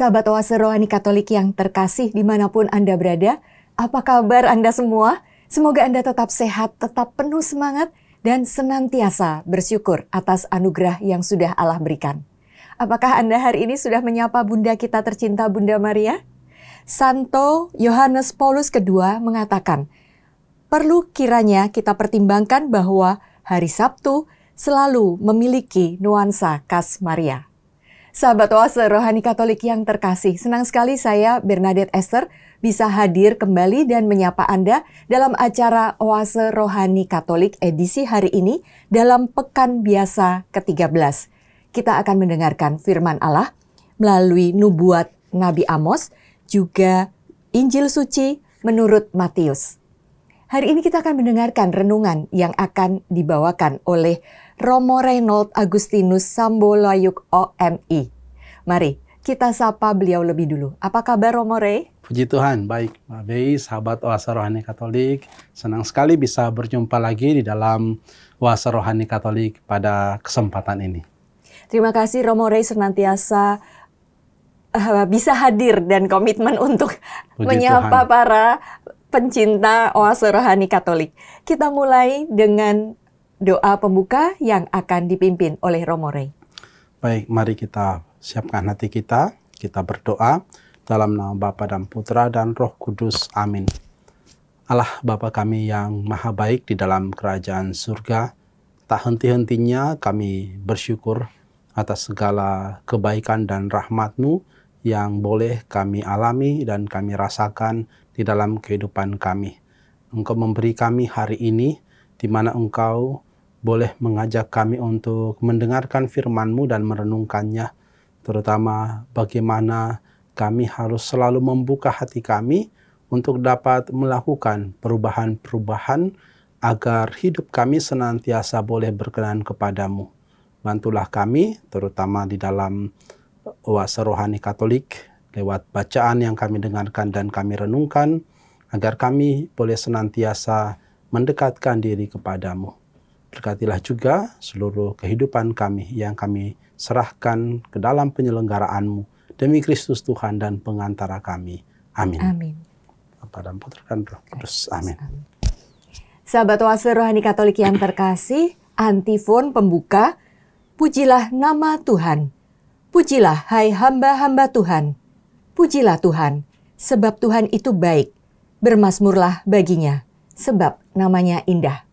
Sahabat Oase Rohani Katolik yang terkasih dimanapun Anda berada, apa kabar Anda semua? Semoga Anda tetap sehat, tetap penuh semangat, dan senantiasa bersyukur atas anugerah yang sudah Allah berikan. Apakah Anda hari ini sudah menyapa Bunda kita tercinta Bunda Maria? Santo Yohanes Paulus II mengatakan, perlu kiranya kita pertimbangkan bahwa hari Sabtu selalu memiliki nuansa khas Maria. Sahabat Oase Rohani Katolik yang terkasih, senang sekali saya Bernadette Esther bisa hadir kembali dan menyapa Anda dalam acara Oase Rohani Katolik edisi hari ini dalam Pekan Biasa ke-13. Kita akan mendengarkan firman Allah melalui nubuat Nabi Amos, juga Injil Suci menurut Matius. Hari ini kita akan mendengarkan renungan yang akan dibawakan oleh Romo Reynold Agustinus Sambolayuk OMI. Mari kita sapa beliau lebih dulu. Apa kabar Romo Rey? Puji Tuhan, baik Mbak Bei, sahabat Oase Rohani Katolik. Senang sekali bisa berjumpa lagi di dalam Oase Rohani Katolik pada kesempatan ini. Terima kasih Romo Rey senantiasa bisa hadir dan komitmen untuk menyapa para pencinta Oase Rohani Katolik. Kita mulai dengan doa pembuka yang akan dipimpin oleh Romo Rey. Baik, mari kita siapkan hati kita berdoa dalam nama Bapa dan Putra dan Roh Kudus. Amin. Allah Bapa kami yang maha baik di dalam kerajaan surga, tak henti-hentinya kami bersyukur atas segala kebaikan dan rahmat-Mu yang boleh kami alami dan kami rasakan di dalam kehidupan kami. Engkau memberi kami hari ini di mana Engkau boleh mengajak kami untuk mendengarkan firman-Mu dan merenungkannya, terutama bagaimana kami harus selalu membuka hati kami untuk dapat melakukan perubahan-perubahan agar hidup kami senantiasa boleh berkenan kepadamu. Bantulah kami, terutama di dalam Oase Rohani Katolik, lewat bacaan yang kami dengarkan dan kami renungkan, agar kami boleh senantiasa mendekatkan diri kepadamu. Berkatilah juga seluruh kehidupan kami yang kami serahkan ke dalam penyelenggaraan-Mu, demi Kristus Tuhan dan pengantara kami. Amin. Amin. Bapa dan Putra dan Roh Kudus. Amin. Sahabat Oase Rohani Katolik yang terkasih, antifon pembuka, pujilah nama Tuhan. Pujilah hai hamba-hamba Tuhan. Pujilah Tuhan, sebab Tuhan itu baik. Bermazmurlah baginya, sebab namanya indah.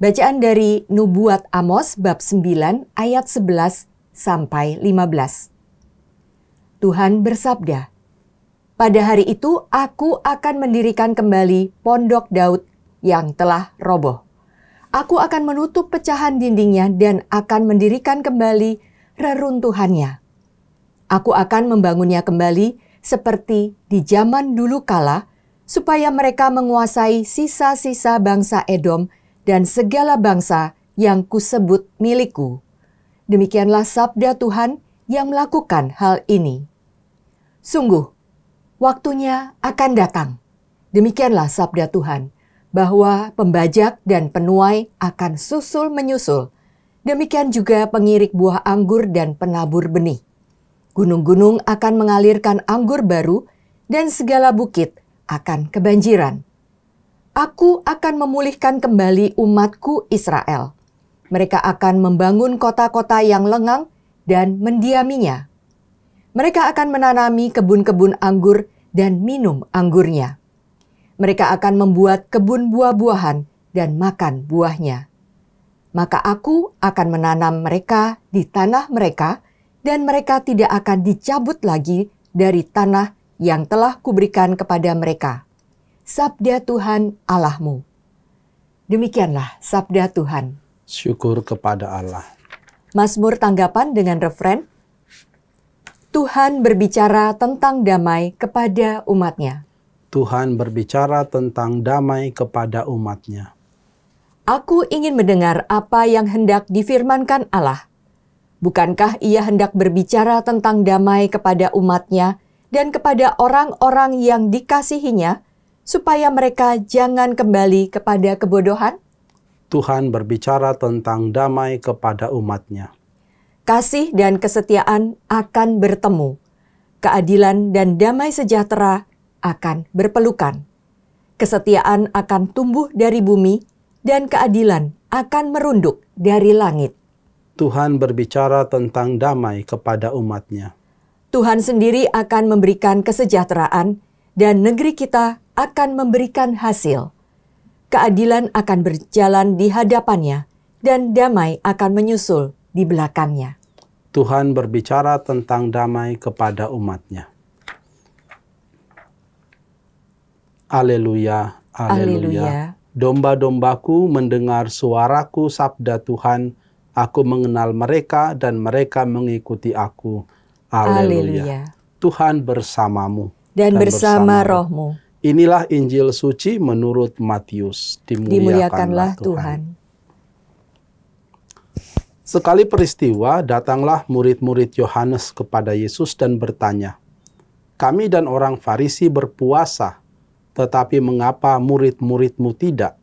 Bacaan dari Nubuat Amos bab 9 ayat 11 sampai 15. Tuhan bersabda, pada hari itu aku akan mendirikan kembali pondok Daud yang telah roboh. Aku akan menutup pecahan dindingnya dan akan mendirikan kembali reruntuhannya. Aku akan membangunnya kembali seperti di zaman dulu kala, supaya mereka menguasai sisa-sisa bangsa Edom dan segala bangsa yang kusebut milikku. Demikianlah sabda Tuhan yang melakukan hal ini. Sungguh, waktunya akan datang. Demikianlah sabda Tuhan, bahwa pembajak dan penuai akan susul menyusul. Demikian juga pengirik buah anggur dan penabur benih. Gunung-gunung akan mengalirkan anggur baru, dan segala bukit akan kebanjiran. Aku akan memulihkan kembali umatku Israel. Mereka akan membangun kota-kota yang lengang dan mendiaminya. Mereka akan menanami kebun-kebun anggur dan minum anggurnya. Mereka akan membuat kebun buah-buahan dan makan buahnya. Maka aku akan menanam mereka di tanah mereka, dan mereka tidak akan dicabut lagi dari tanah yang telah kuberikan kepada mereka. Sabda Tuhan Allahmu. Demikianlah sabda Tuhan. Syukur kepada Allah. Mazmur tanggapan dengan refren, Tuhan berbicara tentang damai kepada umatnya. Tuhan berbicara tentang damai kepada umatnya. Aku ingin mendengar apa yang hendak difirmankan Allah. Bukankah ia hendak berbicara tentang damai kepada umatnya dan kepada orang-orang yang dikasihinya, supaya mereka jangan kembali kepada kebodohan? Tuhan berbicara tentang damai kepada umatnya. Kasih dan kesetiaan akan bertemu. Keadilan dan damai sejahtera akan berpelukan. Kesetiaan akan tumbuh dari bumi dan keadilan akan merunduk dari langit. Tuhan berbicara tentang damai kepada umat-Nya. Tuhan sendiri akan memberikan kesejahteraan dan negeri kita akan memberikan hasil. Keadilan akan berjalan di hadapannya dan damai akan menyusul di belakangnya. Tuhan berbicara tentang damai kepada umat-Nya. Haleluya, haleluya. Domba-dombaku mendengar suaraku, sabda Tuhan. Aku mengenal mereka dan mereka mengikuti aku. Haleluya. Tuhan bersamamu. Dan bersama rohmu. Inilah Injil suci menurut Matius. Dimuliakanlah Tuhan. Sekali peristiwa, datanglah murid-murid Yohanes kepada Yesus dan bertanya, "Kami dan orang Farisi berpuasa, tetapi mengapa murid-muridmu tidak?"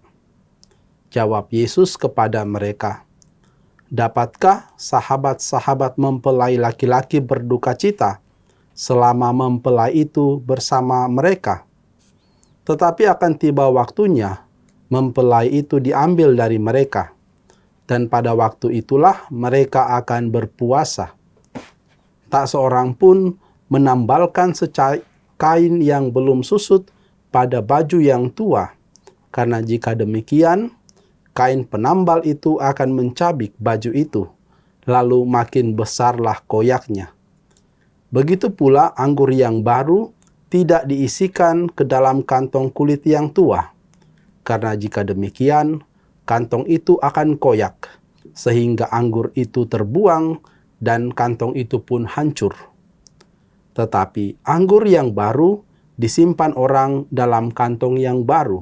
Jawab Yesus kepada mereka, "Dapatkah sahabat-sahabat mempelai laki-laki berduka cita selama mempelai itu bersama mereka? Tetapi akan tiba waktunya, mempelai itu diambil dari mereka. Dan pada waktu itulah mereka akan berpuasa. Tak seorang pun menambalkan secai kain yang belum susut pada baju yang tua, karena jika demikian, kain penambal itu akan mencabik baju itu, lalu makin besarlah koyaknya. Begitu pula anggur yang baru tidak diisikan ke dalam kantong kulit yang tua, karena jika demikian, kantong itu akan koyak, sehingga anggur itu terbuang dan kantong itu pun hancur. Tetapi anggur yang baru disimpan orang dalam kantong yang baru,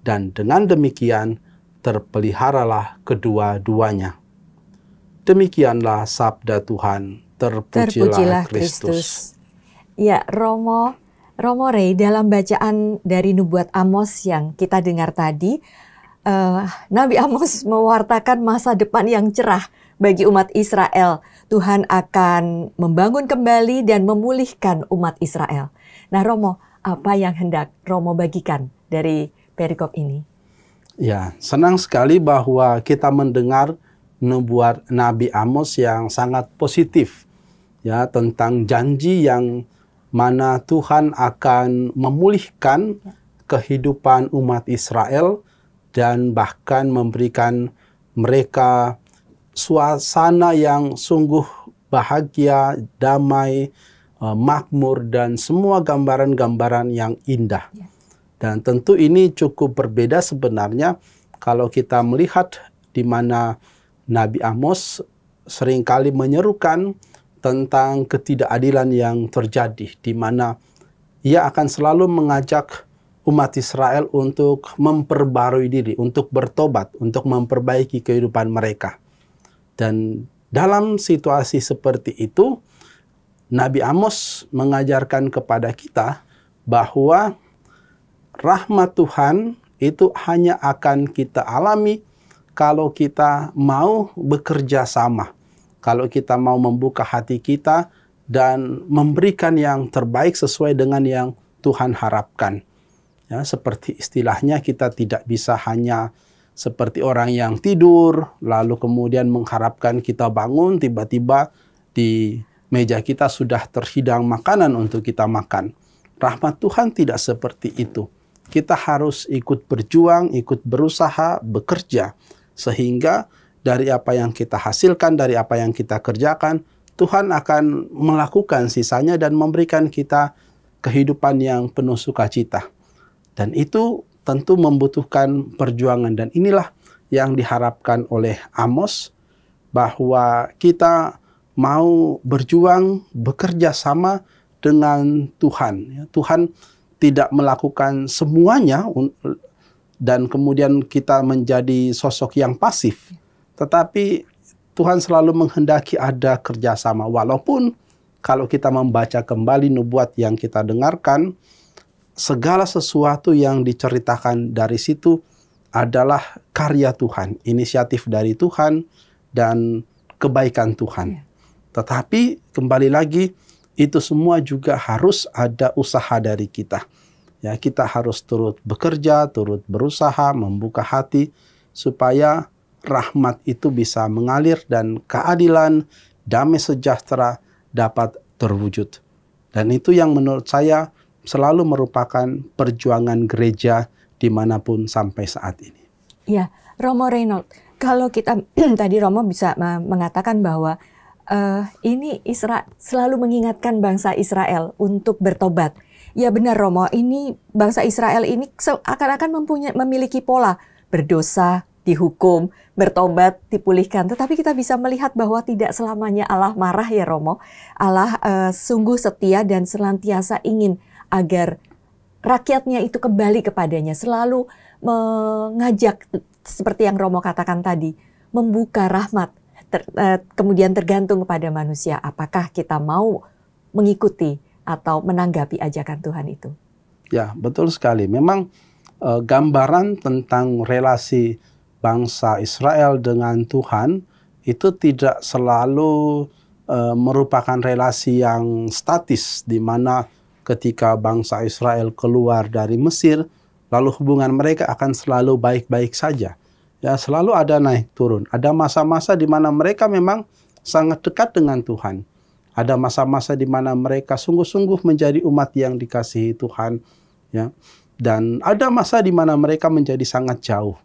dan dengan demikian terpeliharalah kedua-duanya." Demikianlah sabda Tuhan. Terpujilah Kristus. Ya, Romo Rey, dalam bacaan dari nubuat Amos yang kita dengar tadi, Nabi Amos mewartakan masa depan yang cerah bagi umat Israel. Tuhan akan membangun kembali dan memulihkan umat Israel. Nah, Romo, apa yang hendak Romo bagikan dari perikop ini? Ya, senang sekali bahwa kita mendengar nubuat Nabi Amos yang sangat positif, ya, tentang janji yang mana Tuhan akan memulihkan kehidupan umat Israel dan bahkan memberikan mereka suasana yang sungguh bahagia, damai, makmur, dan semua gambaran-gambaran yang indah. Dan tentu ini cukup berbeda sebenarnya kalau kita melihat di mana Nabi Amos seringkali menyerukan tentang ketidakadilan yang terjadi, di mana ia akan selalu mengajak umat Israel untuk memperbarui diri, untuk bertobat, untuk memperbaiki kehidupan mereka. Dan dalam situasi seperti itu, Nabi Amos mengajarkan kepada kita bahwa rahmat Tuhan itu hanya akan kita alami kalau kita mau bekerja sama, kalau kita mau membuka hati kita dan memberikan yang terbaik sesuai dengan yang Tuhan harapkan. Ya, seperti istilahnya, kita tidak bisa hanya seperti orang yang tidur, lalu kemudian mengharapkan kita bangun, tiba-tiba di meja kita sudah terhidang makanan untuk kita makan. Rahmat Tuhan tidak seperti itu. Kita harus ikut berjuang, ikut berusaha, bekerja. Sehingga dari apa yang kita hasilkan, dari apa yang kita kerjakan, Tuhan akan melakukan sisanya dan memberikan kita kehidupan yang penuh sukacita. Dan itu tentu membutuhkan perjuangan. Dan inilah yang diharapkan oleh Amos, bahwa kita mau berjuang, bekerja sama dengan Tuhan. Tuhan tidak melakukan semuanya dan kemudian kita menjadi sosok yang pasif. Tetapi Tuhan selalu menghendaki ada kerjasama. Walaupun kalau kita membaca kembali nubuat yang kita dengarkan, segala sesuatu yang diceritakan dari situ adalah karya Tuhan, inisiatif dari Tuhan, dan kebaikan Tuhan. Tetapi kembali lagi, itu semua juga harus ada usaha dari kita. Ya, kita harus turut bekerja, turut berusaha, membuka hati supaya rahmat itu bisa mengalir dan keadilan, damai sejahtera dapat terwujud. Dan itu yang menurut saya selalu merupakan perjuangan gereja dimanapun sampai saat ini. Ya, Romo Reynold, kalau kita tadi Romo bisa mengatakan bahwa ini selalu mengingatkan bangsa Israel untuk bertobat. Ya benar Romo, ini bangsa Israel ini akan memiliki pola berdosa, dihukum, bertobat, dipulihkan. Tetapi kita bisa melihat bahwa tidak selamanya Allah marah ya Romo. Allah sungguh setia dan senantiasa ingin agar rakyatnya itu kembali kepadanya. Selalu mengajak seperti yang Romo katakan tadi, membuka rahmat. Kemudian tergantung kepada manusia apakah kita mau mengikuti atau menanggapi ajakan Tuhan itu. Ya, betul sekali. Memang gambaran tentang relasi bangsa Israel dengan Tuhan itu tidak selalu merupakan relasi yang statis, di mana ketika bangsa Israel keluar dari Mesir, lalu hubungan mereka akan selalu baik-baik saja. Ya, selalu ada naik turun. Ada masa-masa di mana mereka memang sangat dekat dengan Tuhan. Ada masa-masa di mana mereka sungguh-sungguh menjadi umat yang dikasihi Tuhan. Ya. Dan ada masa di mana mereka menjadi sangat jauh.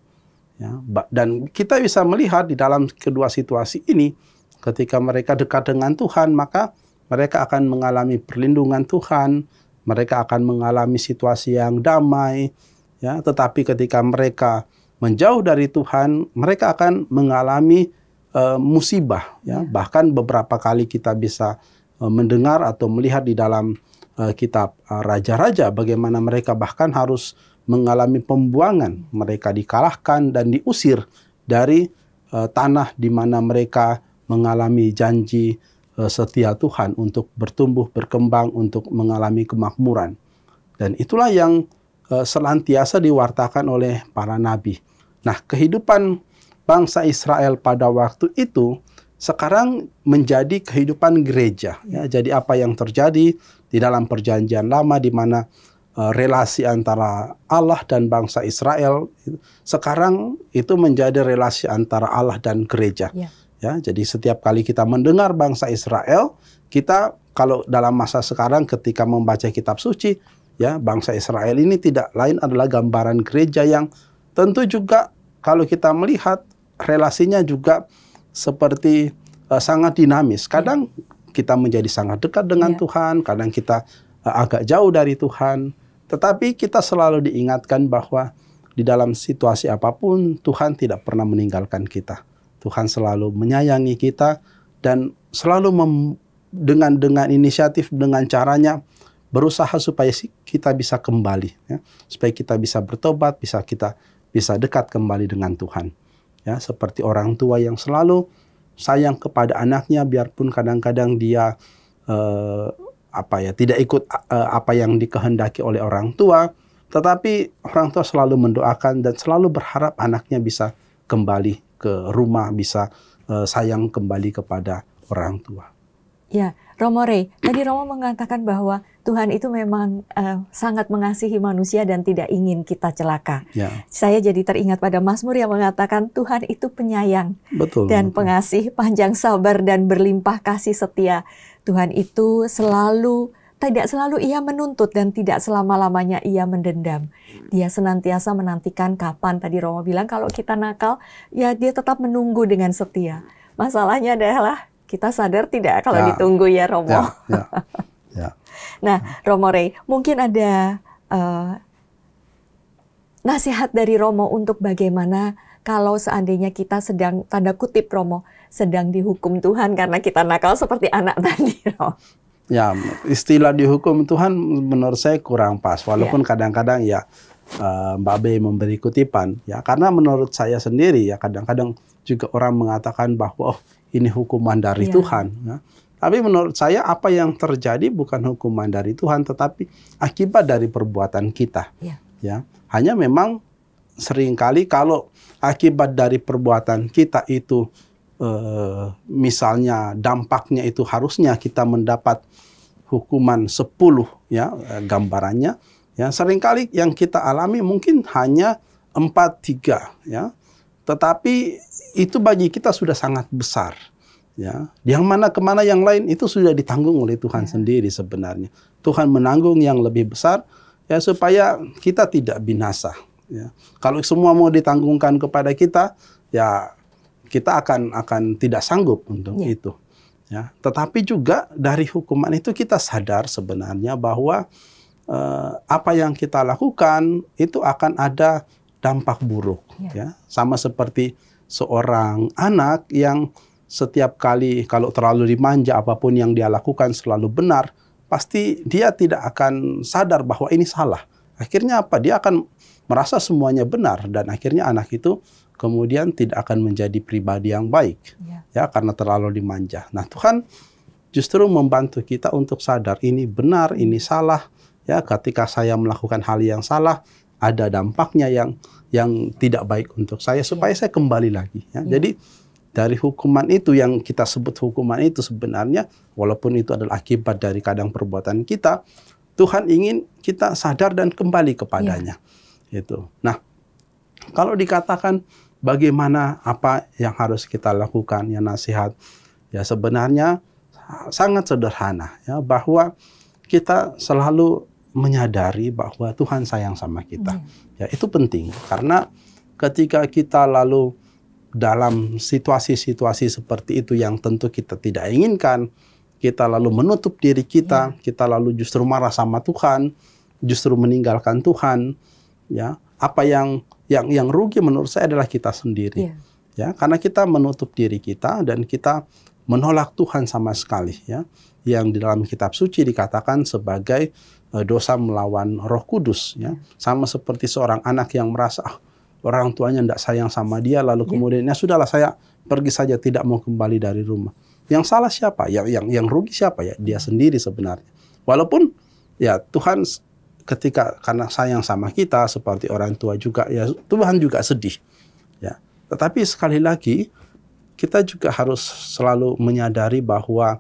Ya. Dan kita bisa melihat di dalam kedua situasi ini, ketika mereka dekat dengan Tuhan, maka mereka akan mengalami perlindungan Tuhan. Mereka akan mengalami situasi yang damai. Ya. Tetapi ketika mereka menjauh dari Tuhan, mereka akan mengalami musibah. Ya. Bahkan beberapa kali kita bisa mendengar atau melihat di dalam kitab Raja-Raja bagaimana mereka bahkan harus mengalami pembuangan. Mereka dikalahkan dan diusir dari tanah di mana mereka mengalami janji setia Tuhan untuk bertumbuh, berkembang, untuk mengalami kemakmuran. Dan itulah yang senantiasa diwartakan oleh para nabi. Nah, kehidupan bangsa Israel pada waktu itu sekarang menjadi kehidupan gereja. Ya, jadi apa yang terjadi di dalam perjanjian lama di mana relasi antara Allah dan bangsa Israel, sekarang itu menjadi relasi antara Allah dan gereja. Ya, jadi setiap kali kita mendengar bangsa Israel, kita kalau dalam masa sekarang ketika membaca kitab suci, ya, bangsa Israel ini tidak lain adalah gambaran gereja yang tentu juga kalau kita melihat relasinya juga seperti sangat dinamis. Kadang kita menjadi sangat dekat dengan Tuhan, kadang kita agak jauh dari Tuhan. Tetapi kita selalu diingatkan bahwa di dalam situasi apapun Tuhan tidak pernah meninggalkan kita. Tuhan selalu menyayangi kita dan selalu dengan inisiatif, dengan caranya berusaha supaya kita bisa kembali, ya, supaya kita bisa bertobat, kita bisa dekat kembali dengan Tuhan. Ya, seperti orang tua yang selalu sayang kepada anaknya, biarpun kadang-kadang dia tidak ikut apa yang dikehendaki oleh orang tua, tetapi orang tua selalu mendoakan dan selalu berharap anaknya bisa kembali ke rumah, bisa sayang kembali kepada orang tua. Ya, Romo Rey, tadi Romo mengatakan bahwa Tuhan itu memang sangat mengasihi manusia dan tidak ingin kita celaka. Ya. Saya jadi teringat pada Mazmur yang mengatakan Tuhan itu penyayang dan pengasih, panjang sabar dan berlimpah kasih setia. Tuhan itu tidak selalu ia menuntut dan tidak selama-lamanya ia mendendam. Dia senantiasa menantikan kapan, tadi Romo bilang kalau kita nakal, ya dia tetap menunggu dengan setia. Masalahnya adalah kita sadar tidak kalau ditunggu ya Romo. Ya. Nah, Romo Rey, mungkin ada nasihat dari Romo untuk bagaimana kalau seandainya kita sedang, tanda kutip Romo, sedang dihukum Tuhan karena kita nakal seperti anak tadi, Romo. Ya, istilah dihukum Tuhan menurut saya kurang pas. Walaupun kadang-kadang ya Mbak Be memberi kutipan. Ya, karena menurut saya sendiri ya kadang-kadang juga orang mengatakan bahwa ini hukuman dari Tuhan. Ya. Tapi menurut saya apa yang terjadi bukan hukuman dari Tuhan, tetapi akibat dari perbuatan kita. Ya, hanya memang seringkali kalau akibat dari perbuatan kita itu misalnya dampaknya itu harusnya kita mendapat hukuman 10 ya, gambarannya ya, seringkali yang kita alami mungkin hanya 4-3 ya. Tetapi itu bagi kita sudah sangat besar ya. Yang mana kemana yang lain itu sudah ditanggung oleh Tuhan sendiri sebenarnya. Tuhan menanggung yang lebih besar ya, supaya kita tidak binasa ya. Kalau semua mau ditanggungkan kepada kita ya, kita akan tidak sanggup untuk itu ya. Tetapi juga dari hukuman itu kita sadar sebenarnya bahwa apa yang kita lakukan itu akan ada dampak buruk ya. Sama seperti seorang anak yang setiap kali kalau terlalu dimanja, apapun yang dia lakukan selalu benar, pasti dia tidak akan sadar bahwa ini salah. Akhirnya apa? Dia akan merasa semuanya benar, dan akhirnya anak itu kemudian tidak akan menjadi pribadi yang baik ya, karena terlalu dimanja. Nah, Tuhan justru membantu kita untuk sadar ini benar, ini salah ya. Ketika saya melakukan hal yang salah, ada dampaknya yang tidak baik untuk saya, supaya saya kembali lagi ya. Jadi dari hukuman itu, yang kita sebut hukuman itu sebenarnya, walaupun itu adalah akibat dari kadang perbuatan kita, Tuhan ingin kita sadar dan kembali kepadanya. Itu. Nah, kalau dikatakan bagaimana apa yang harus kita lakukan, ya nasihat, ya sebenarnya sangat sederhana ya, bahwa kita selalu menyadari bahwa Tuhan sayang sama kita. Ya, itu penting, karena ketika kita lalu dalam situasi-situasi seperti itu yang tentu kita tidak inginkan, kita lalu menutup diri kita, kita lalu justru marah sama Tuhan, justru meninggalkan Tuhan, ya, apa yang rugi menurut saya adalah kita sendiri, ya, karena kita menutup diri kita dan kita menolak Tuhan sama sekali, ya, yang di dalam kitab suci dikatakan sebagai dosa melawan Roh Kudus, ya, sama seperti seorang anak yang merasa orang tuanya tidak sayang sama dia, lalu kemudian ya sudahlah, saya pergi saja, tidak mau kembali dari rumah. Yang salah siapa? Yang rugi siapa? Ya dia sendiri sebenarnya. Walaupun ya Tuhan ketika karena sayang sama kita seperti orang tua juga, ya Tuhan juga sedih. Ya, tetapi sekali lagi kita juga harus selalu menyadari bahwa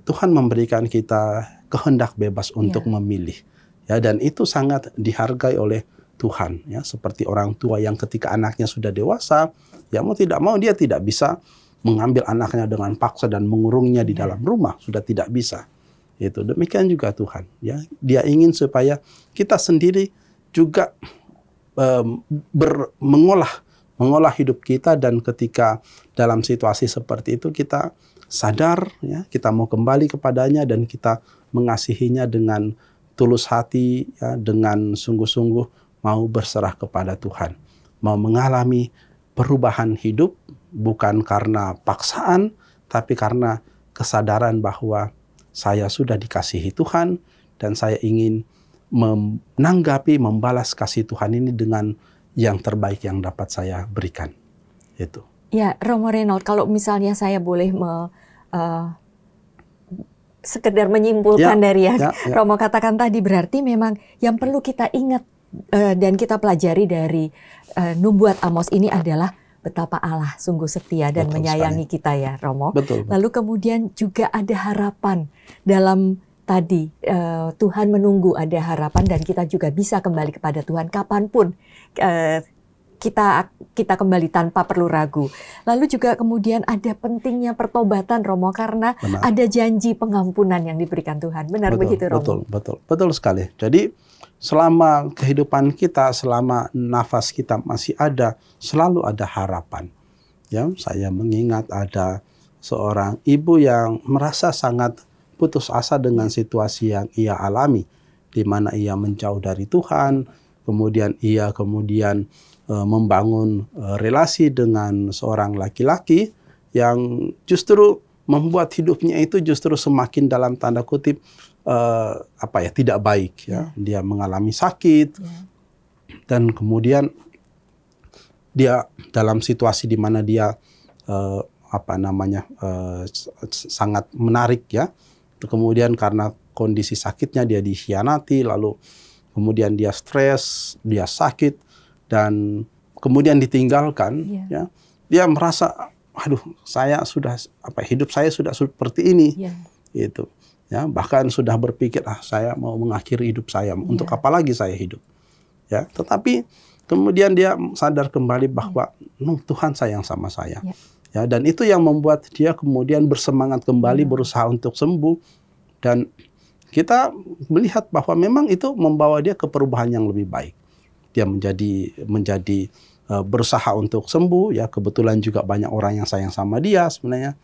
Tuhan memberikan kita kehendak bebas untuk memilih. Ya, dan itu sangat dihargai oleh Tuhan, ya, seperti orang tua yang ketika anaknya sudah dewasa, ya mau tidak mau dia tidak bisa mengambil anaknya dengan paksa dan mengurungnya di dalam rumah, sudah tidak bisa. Itu demikian juga Tuhan, ya, Dia ingin supaya kita sendiri juga mengolah hidup kita, dan ketika dalam situasi seperti itu kita sadar, ya, kita mau kembali kepadanya dan kita mengasihinya dengan tulus hati, ya, dengan sungguh-sungguh mau berserah kepada Tuhan, mau mengalami perubahan hidup bukan karena paksaan, tapi karena kesadaran bahwa saya sudah dikasihi Tuhan dan saya ingin menanggapi, membalas kasih Tuhan ini dengan yang terbaik yang dapat saya berikan. Itu. Ya, Romo Reynold, kalau misalnya saya boleh sekedar menyimpulkan dari yang Romo katakan tadi, berarti memang yang perlu kita ingat dan kita pelajari dari nubuat Amos ini adalah betapa Allah sungguh setia dan menyayangi kita, ya Romo. Betul. Lalu kemudian juga ada harapan dalam tadi, Tuhan menunggu, ada harapan, dan kita juga bisa kembali kepada Tuhan kapanpun kita kembali tanpa perlu ragu. Lalu juga kemudian ada pentingnya pertobatan, Romo, karena ada janji pengampunan yang diberikan Tuhan. Benar begitu, Romo? Betul sekali. Jadi selama kehidupan kita, selama nafas kita masih ada, selalu ada harapan. Ya, saya mengingat ada seorang ibu yang merasa sangat putus asa dengan situasi yang ia alami, di mana ia menjauh dari Tuhan, kemudian ia membangun relasi dengan seorang laki-laki yang justru membuat hidupnya itu justru semakin dalam tanda kutip tidak baik, ya. Dia mengalami sakit, dan kemudian dia dalam situasi di mana dia sangat menarik, ya. Kemudian karena kondisi sakitnya dia dikhianati, lalu kemudian dia stres, dia sakit, dan kemudian ditinggalkan, ya. Dia merasa aduh, saya sudah hidup saya sudah seperti ini, gitu. Ya, bahkan sudah berpikir, saya mau mengakhiri hidup saya, untuk apa lagi saya hidup? Ya, tetapi kemudian dia sadar kembali bahwa Tuhan sayang sama saya. Ya, dan itu yang membuat dia kemudian bersemangat kembali, berusaha untuk sembuh. Dan kita melihat bahwa memang itu membawa dia ke perubahan yang lebih baik. Dia menjadi berusaha untuk sembuh. Ya, kebetulan juga banyak orang yang sayang sama dia sebenarnya.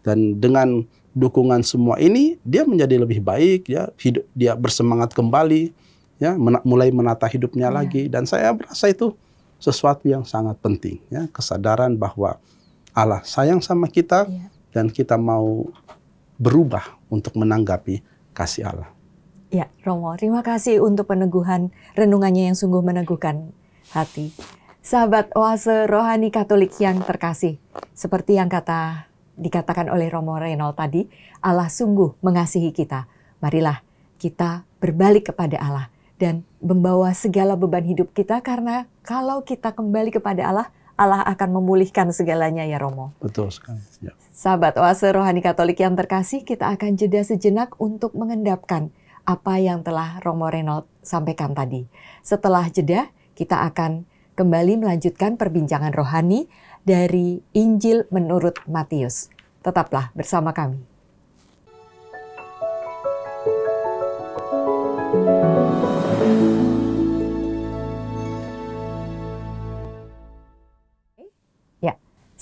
Dan dengan dukungan semua ini, dia menjadi lebih baik. Ya, dia bersemangat kembali. Ya, mulai menata hidupnya lagi. Dan saya merasa itu sesuatu yang sangat penting. Ya, kesadaran bahwa Allah sayang sama kita, dan kita mau berubah untuk menanggapi kasih Allah. Ya, Romo, terima kasih untuk peneguhan renungannya yang sungguh meneguhkan hati. Sahabat Oase Rohani Katolik yang terkasih, seperti yang dikatakan oleh Romo Reynold tadi, Allah sungguh mengasihi kita. Marilah kita berbalik kepada Allah dan membawa segala beban hidup kita, karena kalau kita kembali kepada Allah, Allah akan memulihkan segalanya ya Romo. Betul sekali. Ya. Sahabat Oase Rohani Katolik yang terkasih, kita akan jeda sejenak untuk mengendapkan apa yang telah Romo Reynold sampaikan tadi. Setelah jeda, kita akan kembali melanjutkan perbincangan rohani dari Injil menurut Matius. Tetaplah bersama kami.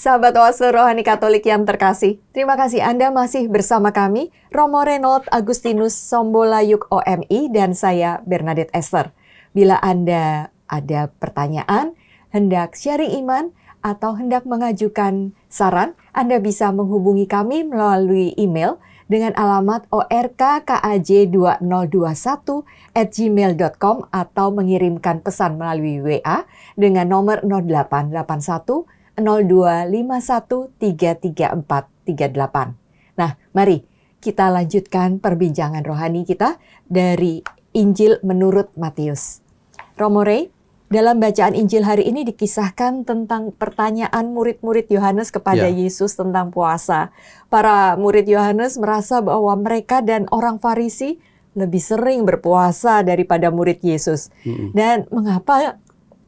Sahabat Oase Rohani Katolik yang terkasih, terima kasih Anda masih bersama kami, Romo Reynold Agustinus Sombolayuk OMI dan saya Bernadette Esther. Bila Anda ada pertanyaan, hendak sharing iman, atau hendak mengajukan saran, Anda bisa menghubungi kami melalui email dengan alamat orkkaaj2021@gmail.com atau mengirimkan pesan melalui WA dengan nomor 0881 0251334438. Nah, mari kita lanjutkan perbincangan rohani kita dari Injil menurut Matius. Romo Rey, dalam bacaan Injil hari ini dikisahkan tentang pertanyaan murid-murid Yohanes kepada Yesus tentang puasa. Para murid Yohanes merasa bahwa mereka dan orang Farisi lebih sering berpuasa daripada murid Yesus. Dan mengapa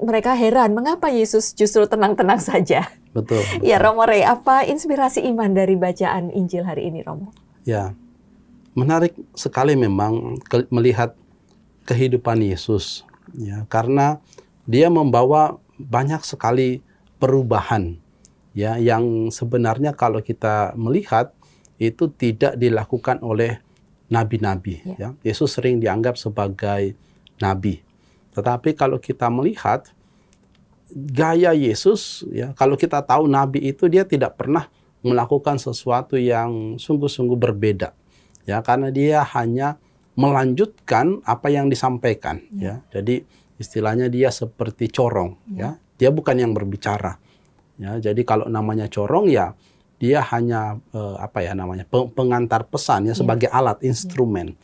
mereka heran, mengapa Yesus justru tenang-tenang saja? Betul. Ya, Romo Rey, apa inspirasi iman dari bacaan Injil hari ini, Romo? Ya, menarik sekali memang melihat kehidupan Yesus. Ya, karena dia membawa banyak sekali perubahan. Ya, yang sebenarnya kalau kita melihat itu tidak dilakukan oleh nabi-nabi. Ya, Yesus sering dianggap sebagai nabi. Tetapi kalau kita melihat gaya Yesus, ya, kalau kita tahu nabi itu dia tidak pernah melakukan sesuatu yang sungguh-sungguh berbeda, ya, karena dia hanya melanjutkan apa yang disampaikan, ya. Jadi istilahnya dia seperti corong, ya. Dia bukan yang berbicara, ya. Jadi kalau namanya corong, ya, dia hanya pengantar pesan, ya, sebagai alat instrumen.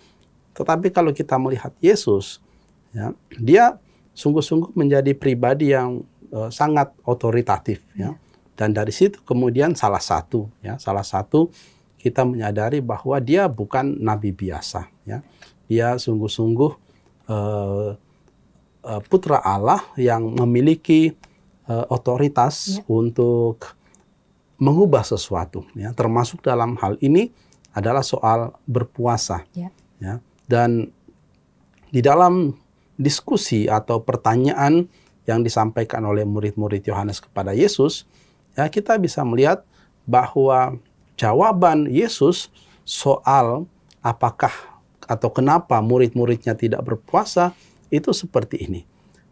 Tetapi kalau kita melihat Yesus, ya, dia sungguh-sungguh menjadi pribadi yang sangat otoritatif, ya. Dan dari situ kemudian salah satu kita menyadari bahwa dia bukan nabi biasa, ya. Dia sungguh-sungguh putra Allah yang memiliki otoritas untuk mengubah sesuatu, ya. Termasuk dalam hal ini adalah soal berpuasa, ya. Dan di dalam diskusi atau pertanyaan yang disampaikan oleh murid-murid Yohanes kepada Yesus, ya, kita bisa melihat bahwa jawaban Yesus soal apakah atau kenapa murid-muridnya tidak berpuasa itu seperti ini.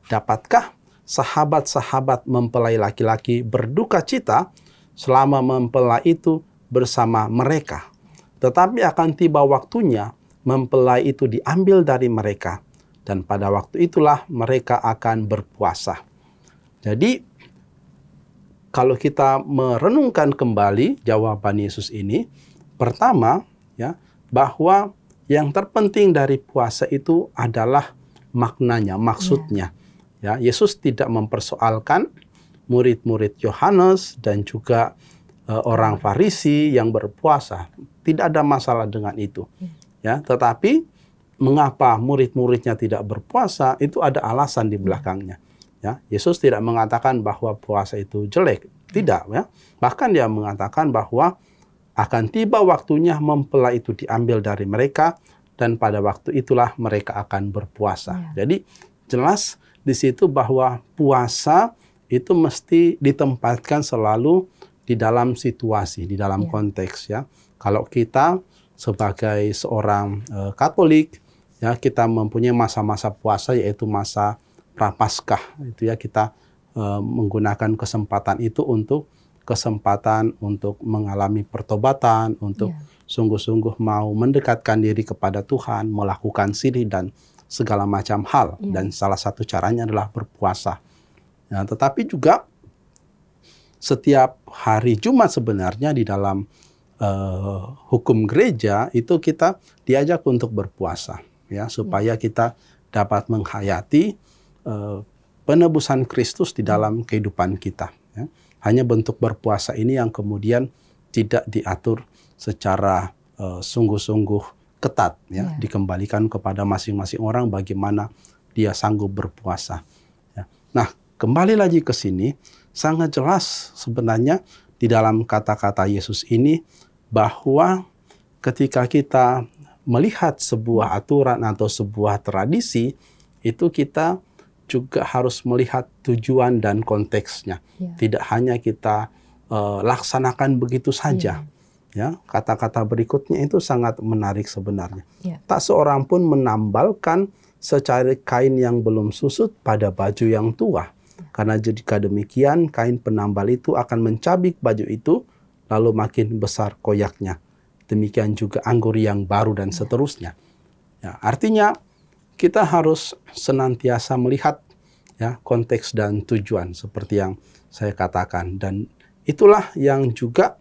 Dapatkah sahabat-sahabat mempelai laki-laki berduka cita selama mempelai itu bersama mereka? Tetapi akan tiba waktunya mempelai itu diambil dari mereka, dan pada waktu itulah mereka akan berpuasa. Jadi, kalau kita merenungkan kembali jawaban Yesus ini, pertama, ya, bahwa yang terpenting dari puasa itu adalah maknanya, maksudnya. Ya, Yesus tidak mempersoalkan murid-murid Yohanes dan juga orang Farisi yang berpuasa. Tidak ada masalah dengan itu. Ya, tetapi mengapa murid-muridnya tidak berpuasa, itu ada alasan di belakangnya. Ya, Yesus tidak mengatakan bahwa puasa itu jelek. Tidak, ya. Bahkan dia mengatakan bahwa akan tiba waktunya mempelai itu diambil dari mereka, dan pada waktu itulah mereka akan berpuasa. Jadi jelas di situ bahwa puasa itu mesti ditempatkan selalu di dalam situasi, di dalam konteks, ya. Kalau kita sebagai seorang Katolik, ya, kita mempunyai masa-masa puasa, yaitu masa Prapaskah, itu ya, kita menggunakan kesempatan itu untuk mengalami pertobatan, untuk sungguh-sungguh mau mendekatkan diri kepada Tuhan, melakukan siri dan segala macam hal. Dan salah satu caranya adalah berpuasa. Nah, tetapi juga setiap hari Jumat sebenarnya di dalam hukum gereja itu kita diajak untuk berpuasa, ya, supaya kita dapat menghayati penebusan Kristus di dalam kehidupan kita. Ya. Hanya bentuk berpuasa ini yang kemudian tidak diatur secara sungguh-sungguh ketat, ya, dikembalikan kepada masing-masing orang bagaimana dia sanggup berpuasa. Ya. Nah, kembali lagi ke sini, sangat jelas sebenarnya di dalam kata-kata Yesus ini bahwa ketika kita melihat sebuah aturan atau sebuah tradisi, itu kita juga harus melihat tujuan dan konteksnya. Tidak hanya kita laksanakan begitu saja. Ya, kata-kata berikutnya itu sangat menarik sebenarnya. Tak seorang pun menambalkan secari kain yang belum susut pada baju yang tua. Karena jika demikian, kain penambal itu akan mencabik baju itu, lalu makin besar koyaknya. Demikian juga anggur yang baru dan seterusnya. Ya, artinya kita harus senantiasa melihat, ya, konteks dan tujuan seperti yang saya katakan, dan itulah yang juga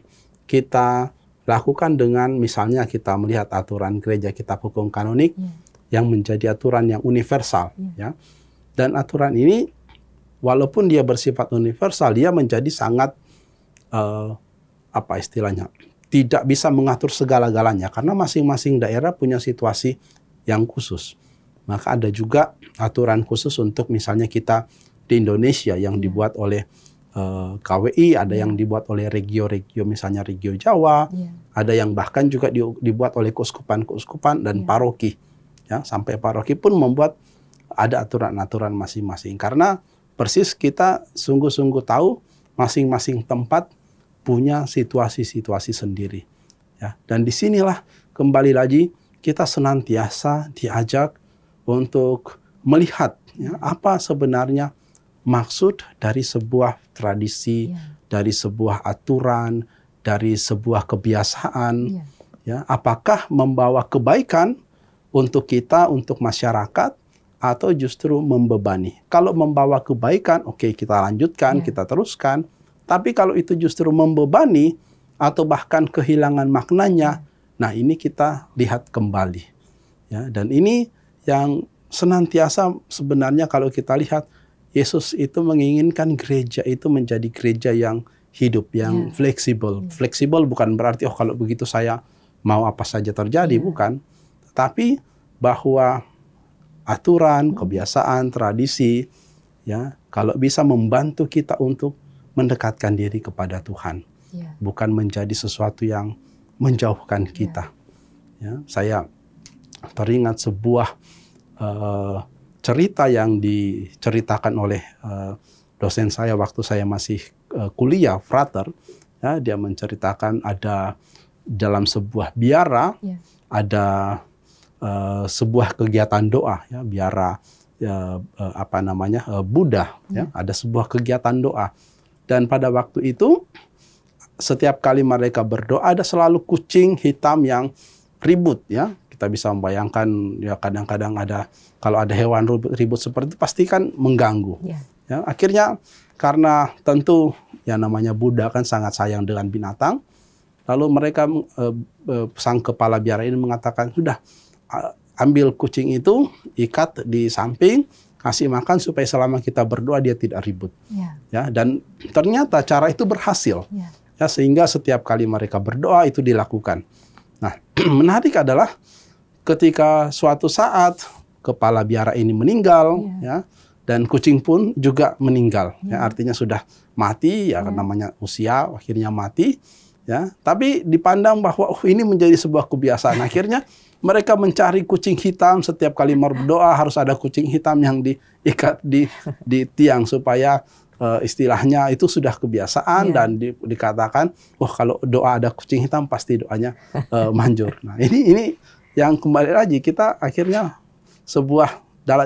kita lakukan dengan misalnya kita melihat aturan gereja kitab hukum kanonik yang menjadi aturan yang universal, ya. Dan aturan ini walaupun dia bersifat universal, dia menjadi sangat apa istilahnya, tidak bisa mengatur segala-galanya karena masing-masing daerah punya situasi yang khusus. Maka ada juga aturan khusus untuk misalnya kita di Indonesia yang dibuat oleh KWI, ada yang dibuat oleh regio-regio, misalnya regio Jawa, ada yang bahkan juga dibuat oleh keuskupan-keuskupan dan paroki. Ya, sampai paroki pun membuat ada aturan-aturan masing-masing. Karena persis kita sungguh-sungguh tahu masing-masing tempat punya situasi-situasi sendiri. Ya, dan disinilah kembali lagi kita senantiasa diajak untuk melihat, ya, apa sebenarnya maksud dari sebuah tradisi, dari sebuah aturan, dari sebuah kebiasaan. Ya, apakah membawa kebaikan untuk kita, untuk masyarakat, atau justru membebani? Kalau membawa kebaikan, oke, kita lanjutkan, kita teruskan. Tapi kalau itu justru membebani atau bahkan kehilangan maknanya, nah ini kita lihat kembali. Ya, dan ini yang senantiasa sebenarnya kalau kita lihat, Yesus itu menginginkan gereja itu menjadi gereja yang hidup, yang fleksibel. Fleksibel bukan berarti, oh kalau begitu saya mau apa saja terjadi, bukan. Tapi bahwa aturan, kebiasaan, tradisi, ya, kalau bisa membantu kita untuk mendekatkan diri kepada Tuhan, bukan menjadi sesuatu yang menjauhkan kita. Ya, saya teringat sebuah cerita yang diceritakan oleh dosen saya waktu saya masih kuliah, frater. Ya, dia menceritakan ada dalam sebuah biara ada sebuah kegiatan doa, ya, biara Buddha, ya, ada sebuah kegiatan doa. Dan pada waktu itu setiap kali mereka berdoa ada selalu kucing hitam yang ribut, ya. Kita bisa membayangkan, ya, kadang-kadang ada, kalau ada hewan ribut seperti itu pasti kan mengganggu. Ya, akhirnya karena tentu yang namanya Buddha kan sangat sayang dengan binatang, lalu mereka sang kepala biara ini mengatakan, sudah, ambil kucing itu, ikat di samping, kasih makan supaya selama kita berdoa dia tidak ribut. Ya, dan ternyata cara itu berhasil. Ya, sehingga setiap kali mereka berdoa itu dilakukan. Nah, menarik adalah ketika suatu saat kepala biara ini meninggal, ya, dan kucing pun juga meninggal. Ya, artinya sudah mati, ya, namanya usia, akhirnya mati. Ya, tapi dipandang bahwa ini menjadi sebuah kebiasaan. Akhirnya mereka mencari kucing hitam, setiap kali berdoa harus ada kucing hitam yang diikat di tiang supaya istilahnya itu sudah kebiasaan dan dikatakan, kalau doa ada kucing hitam pasti doanya manjur. Nah, ini yang kembali lagi kita akhirnya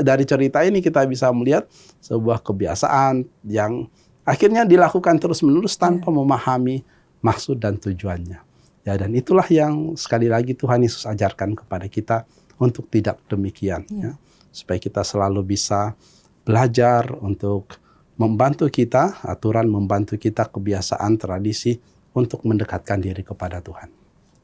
dari cerita ini kita bisa melihat sebuah kebiasaan yang akhirnya dilakukan terus-menerus tanpa memahami maksud dan tujuannya. Ya, dan itulah yang sekali lagi Tuhan Yesus ajarkan kepada kita untuk tidak demikian. Ya. Supaya kita selalu bisa belajar untuk membantu kita, aturan membantu kita, kebiasaan, tradisi untuk mendekatkan diri kepada Tuhan.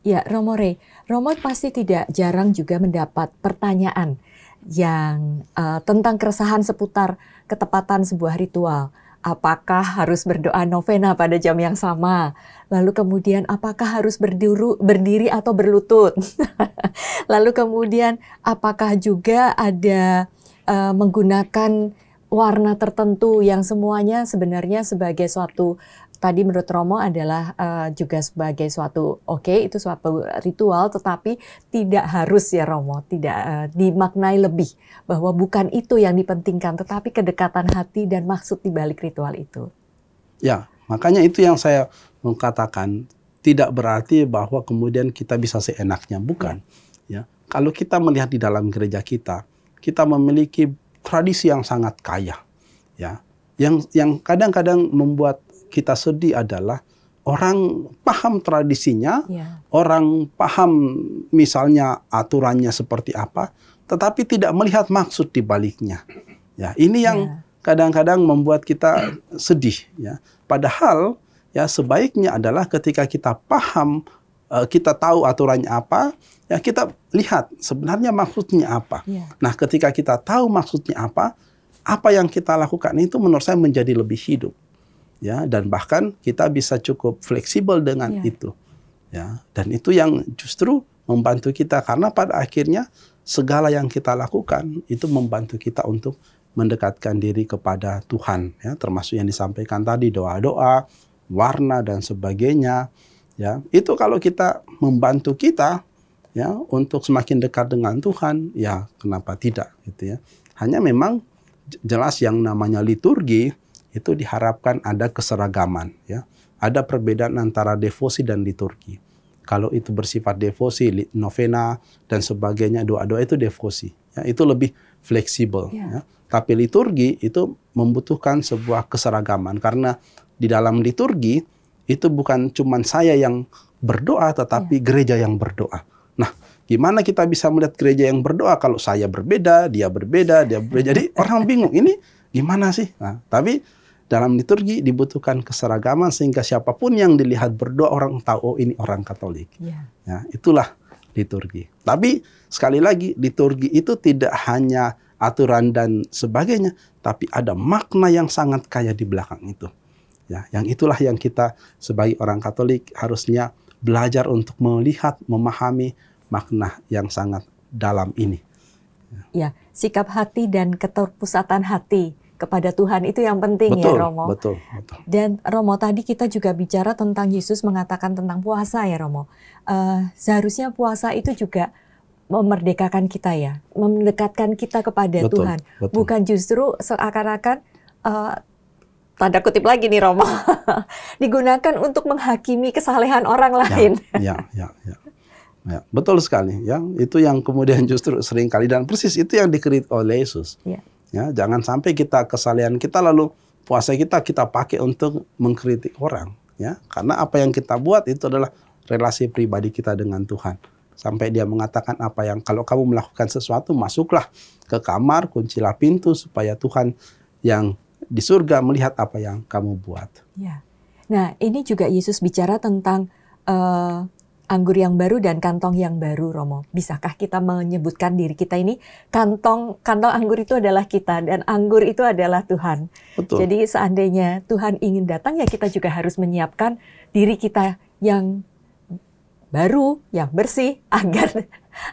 Ya, Romo Rey, Romo pasti tidak jarang juga mendapat pertanyaan yang tentang keresahan seputar ketepatan sebuah ritual. Apakah harus berdoa novena pada jam yang sama? Lalu kemudian apakah harus berdiri atau berlutut? Lalu kemudian apakah juga ada menggunakan warna tertentu yang semuanya sebenarnya sebagai suatu, tadi menurut Romo adalah juga sebagai suatu itu suatu ritual, tetapi tidak harus ya Romo, tidak dimaknai lebih bahwa bukan itu yang dipentingkan, tetapi kedekatan hati dan maksud di balik ritual itu. Ya, makanya itu yang saya mengatakan, tidak berarti bahwa kemudian kita bisa seenaknya, bukan. Ya, kalau kita melihat di dalam gereja kita memiliki tradisi yang sangat kaya. Ya, yang kadang-kadang membuat kita sedih adalah orang paham tradisinya, orang paham misalnya aturannya seperti apa, tetapi tidak melihat maksud di baliknya. Ya, ini yang kadang-kadang membuat kita sedih. Ya, padahal ya sebaiknya adalah ketika kita paham, kita tahu aturannya apa, ya kita lihat sebenarnya maksudnya apa. Nah, ketika kita tahu maksudnya apa yang kita lakukan itu menurut saya menjadi lebih hidup. Ya, dan bahkan kita bisa cukup fleksibel dengan itu. Ya, dan itu yang justru membantu kita, karena pada akhirnya segala yang kita lakukan itu membantu kita untuk mendekatkan diri kepada Tuhan, ya, termasuk yang disampaikan tadi, doa-doa, warna dan sebagainya. Ya, itu kalau kita membantu kita ya untuk semakin dekat dengan Tuhan, ya kenapa tidak gitu ya. Hanya memang jelas yang namanya liturgi itu diharapkan ada keseragaman, ya. Ada perbedaan antara devosi dan liturgi. Kalau itu bersifat devosi, novena dan sebagainya, doa-doa itu devosi, ya, itu lebih fleksibel. Ya. Tapi liturgi itu membutuhkan sebuah keseragaman, karena di dalam liturgi itu bukan cuma saya yang berdoa, tetapi gereja yang berdoa. Nah, gimana kita bisa melihat gereja yang berdoa kalau saya berbeda, dia berbeda, dia berbeda. Jadi orang bingung, ini gimana sih? Nah, tapi dalam liturgi dibutuhkan keseragaman sehingga siapapun yang dilihat berdoa orang tahu, oh ini orang Katolik. Ya, itulah liturgi. Tapi sekali lagi, liturgi itu tidak hanya aturan dan sebagainya, tapi ada makna yang sangat kaya di belakang itu. Ya, yang itulah yang kita sebagai orang Katolik harusnya belajar untuk melihat, memahami makna yang sangat dalam ini. Ya, sikap hati dan keterpusatan hati kepada Tuhan itu yang penting, betul, ya Romo. Betul. Dan Romo, tadi kita juga bicara tentang Yesus mengatakan tentang puasa ya Romo. Seharusnya puasa itu juga memerdekakan kita ya, mendekatkan kita kepada Tuhan. Betul. Bukan justru seakan-akan tanda kutip lagi nih Romo, digunakan untuk menghakimi kesalehan orang lain. Ya, betul sekali. Ya, itu yang kemudian justru sering kali, dan persis itu yang dikritik oleh Yesus. Ya, jangan sampai kita kesalehan kita lalu puasa kita pakai untuk mengkritik orang. Ya, karena apa yang kita buat itu adalah relasi pribadi kita dengan Tuhan. Sampai dia mengatakan kalau kamu melakukan sesuatu, masuklah ke kamar, kuncilah pintu supaya Tuhan yang di surga melihat apa yang kamu buat. Ya. Nah, ini juga Yesus bicara tentang anggur yang baru dan kantong yang baru, Romo. Bisakah kita menyebutkan diri kita ini kantong anggur itu adalah kita dan anggur itu adalah Tuhan. Betul. Jadi seandainya Tuhan ingin datang, ya kita juga harus menyiapkan diri kita yang baru, yang bersih,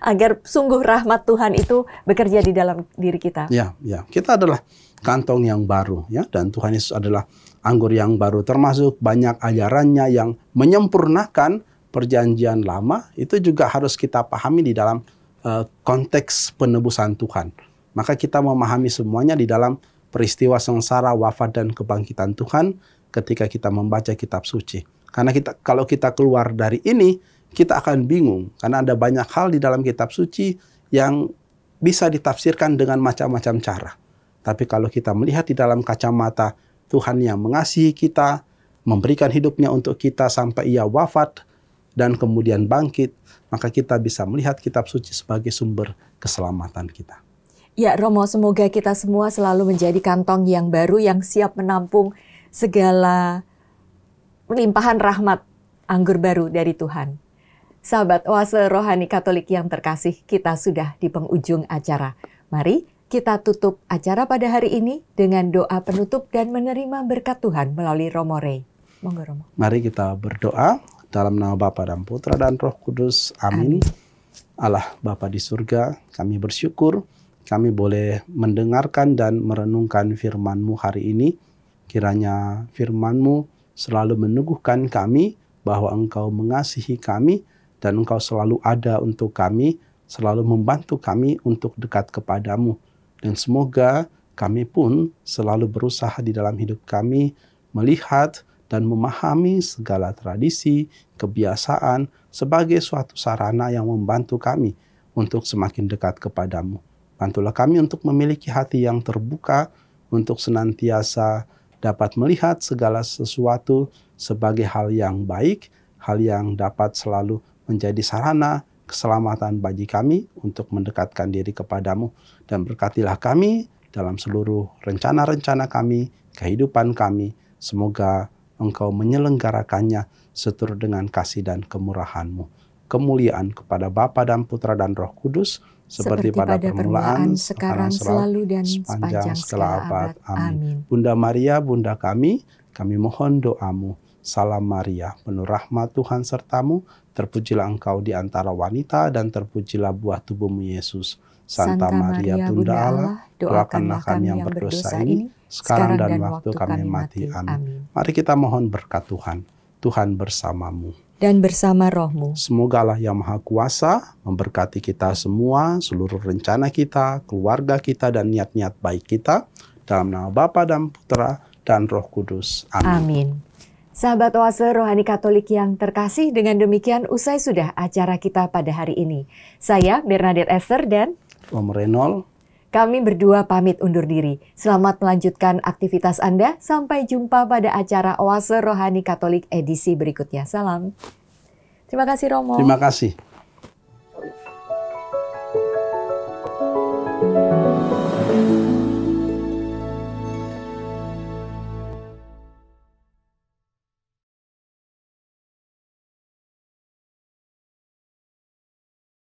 agar sungguh rahmat Tuhan itu bekerja di dalam diri kita. Ya, kita adalah kantong yang baru, ya, dan Tuhan Yesus adalah anggur yang baru, termasuk banyak ajarannya yang menyempurnakan perjanjian lama. Itu juga harus kita pahami di dalam konteks penebusan Tuhan. Maka kita memahami semuanya di dalam peristiwa sengsara, wafat, dan kebangkitan Tuhan ketika kita membaca kitab suci. Karena kalau kita keluar dari ini, kita akan bingung. Karena ada banyak hal di dalam kitab suci yang bisa ditafsirkan dengan macam-macam cara. Tapi kalau kita melihat di dalam kacamata Tuhan yang mengasihi kita, memberikan hidupnya untuk kita sampai ia wafat, dan kemudian bangkit, maka kita bisa melihat kitab suci sebagai sumber keselamatan kita. Ya, Romo, semoga kita semua selalu menjadi kantong yang baru yang siap menampung segala limpahan rahmat anggur baru dari Tuhan. Sahabat Oase Rohani Katolik yang terkasih, kita sudah di penghujung acara. Mari kita tutup acara pada hari ini dengan doa penutup dan menerima berkat Tuhan melalui Romo Rey. Monggo, Romo. Mari kita berdoa. Dalam nama Bapa dan Putra dan Roh Kudus. Amin. Allah Bapa di surga, kami bersyukur kami boleh mendengarkan dan merenungkan firman-Mu hari ini. Kiranya firman-Mu selalu meneguhkan kami bahwa Engkau mengasihi kami dan Engkau selalu ada untuk kami, selalu membantu kami untuk dekat kepadamu. Dan semoga kami pun selalu berusaha di dalam hidup kami melihat dan memahami segala tradisi, kebiasaan sebagai suatu sarana yang membantu kami untuk semakin dekat kepadamu. Bantulah kami untuk memiliki hati yang terbuka, untuk senantiasa dapat melihat segala sesuatu sebagai hal yang baik, hal yang dapat selalu menjadi sarana keselamatan bagi kami untuk mendekatkan diri kepadamu. Dan berkatilah kami dalam seluruh rencana-rencana kami, kehidupan kami. Semoga Engkau menyelenggarakannya seturut dengan kasih dan kemurahan-Mu. Kemuliaan kepada Bapa dan Putra dan Roh Kudus, seperti pada permulaan, sekarang, selalu, dan sepanjang segala abad. Amin. Bunda Maria, Bunda kami mohon doa-Mu. Salam Maria, penuh rahmat Tuhan sertamu, terpujilah engkau di antara wanita, dan terpujilah buah tubuhmu Yesus. Santa Maria, Bunda Allah, doakanlah kami yang berdosa ini, sekarang dan waktu kami mati. Amin. Mari kita mohon berkat Tuhan. Tuhan bersamamu. Dan bersama rohmu. Semoga Allah yang Maha Kuasa memberkati kita semua, seluruh rencana kita, keluarga kita, dan niat-niat baik kita. Dalam nama Bapa dan Putra dan Roh Kudus. Amin. Amin. Sahabat Oase Rohani Katolik yang terkasih, dengan demikian usai sudah acara kita pada hari ini. Saya Bernadette Esther dan Om Renol. Kami berdua pamit undur diri. Selamat melanjutkan aktivitas Anda. Sampai jumpa pada acara Oase Rohani Katolik edisi berikutnya. Salam. Terima kasih, Romo. Terima kasih.